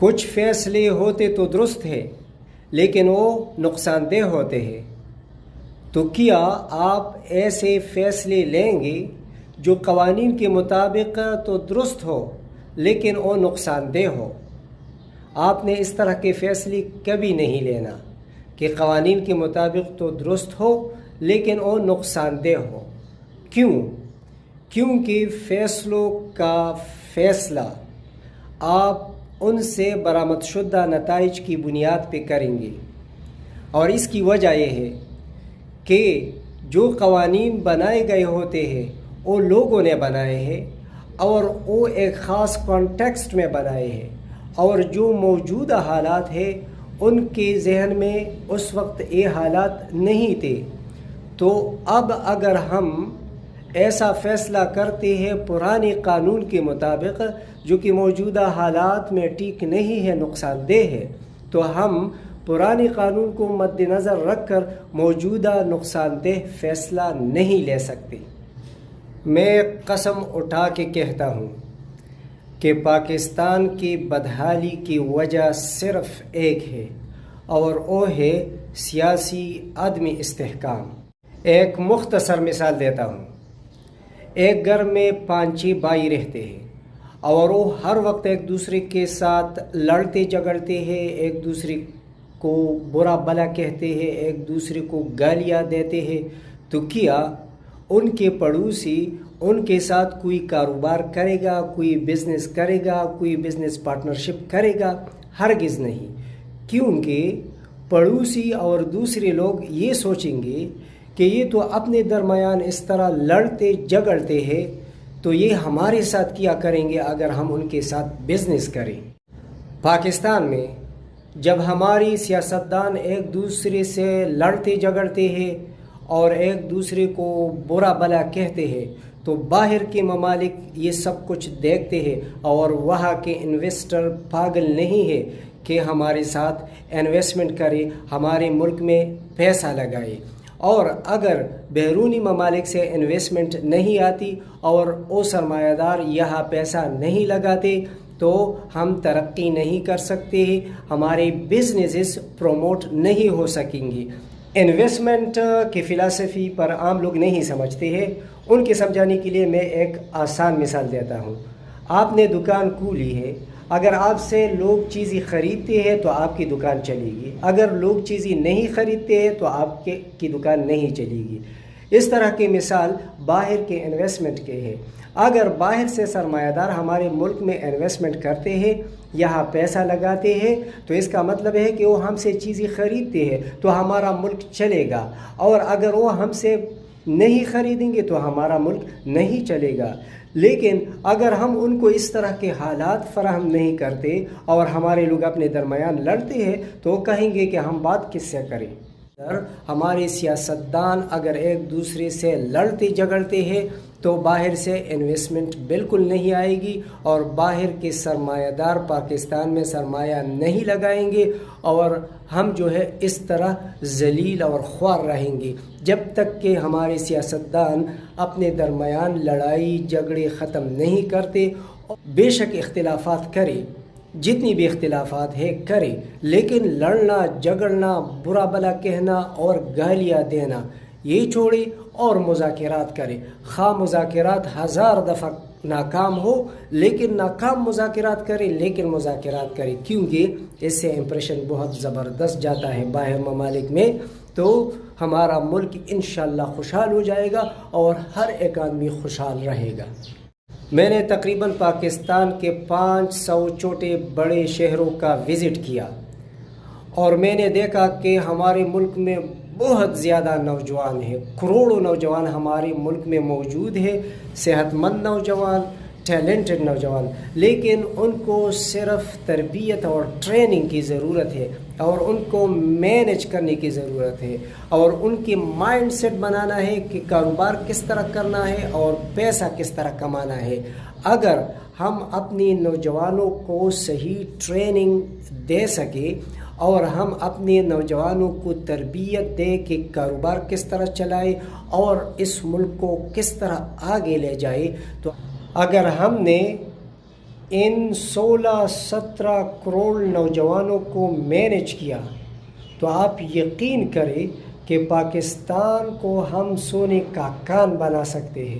کچھ فیصلے ہوتے تو درست ہے لیکن وہ نقصان دہ ہوتے ہیں، تو کیا آپ ایسے فیصلے لیں گے جو قوانین کے مطابق تو درست ہو لیکن وہ نقصان دہ ہو؟ آپ نے اس طرح کے فیصلے کبھی نہیں لینا کہ قوانین کے مطابق تو درست ہو لیکن وہ نقصان دہ ہو۔ کیوں؟ کیونکہ فیصلوں کا فیصلہ آپ ان سے برآمد شدہ نتائج کی بنیاد پہ کریں گے، اور اس کی وجہ یہ ہے کہ جو قوانین بنائے گئے ہوتے ہیں وہ لوگوں نے بنائے ہیں اور وہ ایک خاص کانٹیکسٹ میں بنائے ہیں، اور جو موجودہ حالات ہیں ان کے ذہن میں اس وقت یہ حالات نہیں تھے۔ تو اب اگر ہم ایسا فیصلہ کرتے ہیں پرانے قانون کے مطابق جو کہ موجودہ حالات میں ٹھیک نہیں ہے، نقصان دہ ہے، تو ہم پرانے قانون کو مد نظر رکھ کر موجودہ نقصان دہ فیصلہ نہیں لے سکتے۔ میں قسم اٹھا کے کہتا ہوں کہ پاکستان کی بدحالی کی وجہ صرف ایک ہے، اور وہ ہے سیاسی عدم استحکام۔ ایک مختصر مثال دیتا ہوں۔ ایک گھر میں 5 بھائی رہتے ہیں اور وہ ہر وقت ایک دوسرے کے ساتھ لڑتے جھگڑتے ہیں، ایک دوسرے کو برا بھلا کہتے ہیں، ایک دوسرے کو گالیاں دیتے ہیں۔ تو کیا ان کے پڑوسی ان کے ساتھ کوئی کاروبار کرے گا، کوئی بزنس کرے گا، کوئی بزنس پارٹنرشپ کرے گا؟ ہرگز نہیں، کیونکہ پڑوسی اور دوسرے لوگ یہ سوچیں گے کہ یہ تو اپنے درمیان اس طرح لڑتے جھگڑتے ہیں، تو یہ ہمارے ساتھ کیا کریں گے اگر ہم ان کے ساتھ بزنس کریں۔ پاکستان میں جب ہماری سیاستدان ایک دوسرے سے لڑتے جھگڑتے ہیں اور ایک دوسرے کو برا بھلا کہتے ہیں، تو باہر کے ممالک یہ سب کچھ دیکھتے ہیں، اور وہاں کے انویسٹر پاگل نہیں ہے کہ ہمارے ساتھ انویسٹمنٹ کرے، ہمارے ملک میں پیسہ لگائے۔ اور اگر بیرونی ممالک سے انویسٹمنٹ نہیں آتی اور وہ سرمایہ دار یہاں پیسہ نہیں لگاتے تو ہم ترقی نہیں کر سکتے، ہمارے بزنسز پروموٹ نہیں ہو سکیں گے۔ انویسٹمنٹ کی فلسفی پر عام لوگ نہیں سمجھتے ہیں، ان کے سمجھانے کے لیے میں ایک آسان مثال دیتا ہوں۔ آپ نے دکان کھولی ہے، اگر آپ سے لوگ چیزیں خریدتے ہیں تو آپ کی دکان چلے گی، اگر لوگ چیزیں نہیں خریدتے ہیں تو آپ کی دکان نہیں چلے گی۔ اس طرح کی مثال باہر کے انویسٹمنٹ کے ہے۔ اگر باہر سے سرمایہ دار ہمارے ملک میں انویسٹمنٹ کرتے ہیں، یہاں پیسہ لگاتے ہیں، تو اس کا مطلب ہے کہ وہ ہم سے چیزیں خریدتے ہیں تو ہمارا ملک چلے گا، اور اگر وہ ہم سے نہیں خریدیں گے تو ہمارا ملک نہیں چلے گا۔ لیکن اگر ہم ان کو اس طرح کے حالات فراہم نہیں کرتے اور ہمارے لوگ اپنے درمیان لڑتے ہیں تو وہ کہیں گے کہ ہم بات کس سے کریں۔ ہمارے سیاستدان اگر ایک دوسرے سے لڑتے جھگڑتے ہیں تو باہر سے انویسٹمنٹ بالکل نہیں آئے گی، اور باہر کے سرمایہ دار پاکستان میں سرمایہ نہیں لگائیں گے، اور ہم جو ہے اس طرح ذلیل اور خوار رہیں گے جب تک کہ ہمارے سیاستدان اپنے درمیان لڑائی جھگڑے ختم نہیں کرتے۔ بے شک اختلافات کرے، جتنی بھی اختلافات ہے کرے، لیکن لڑنا جھگڑنا برا بھلا کہنا اور گالیاں دینا یہ چھوڑے اور مذاکرات کرے۔ خواہ مذاکرات 1000 دفعہ ناکام ہو، لیکن ناکام مذاکرات کرے، لیکن مذاکرات کرے، کیونکہ اس سے امپریشن بہت زبردست جاتا ہے باہر ممالک میں، تو ہمارا ملک انشاءاللہ خوشحال ہو جائے گا اور ہر ایک آدمی خوشحال رہے گا۔ میں نے تقریباً پاکستان کے 500 چھوٹے بڑے شہروں کا وزٹ کیا، اور میں نے دیکھا کہ ہمارے ملک میں بہت زیادہ نوجوان ہیں، کروڑوں نوجوان ہمارے ملک میں موجود ہیں، صحت مند نوجوان، ٹیلنٹڈ نوجوان، لیکن ان کو صرف تربیت اور ٹریننگ کی ضرورت ہے، اور ان کو مینج کرنے کی ضرورت ہے، اور ان کی مائنڈ سیٹ بنانا ہے کہ کاروبار کس طرح کرنا ہے اور پیسہ کس طرح کمانا ہے۔ اگر ہم اپنی نوجوانوں کو صحیح ٹریننگ دے سکے اور ہم اپنے نوجوانوں کو تربیت دے کہ کاروبار کس طرح چلائے اور اس ملک کو کس طرح آگے لے جائے، تو اگر ہم نے ان 16-17 کروڑ نوجوانوں کو مینیج کیا تو آپ یقین کریں کہ پاکستان کو ہم سونے کا کان بنا سکتے ہیں۔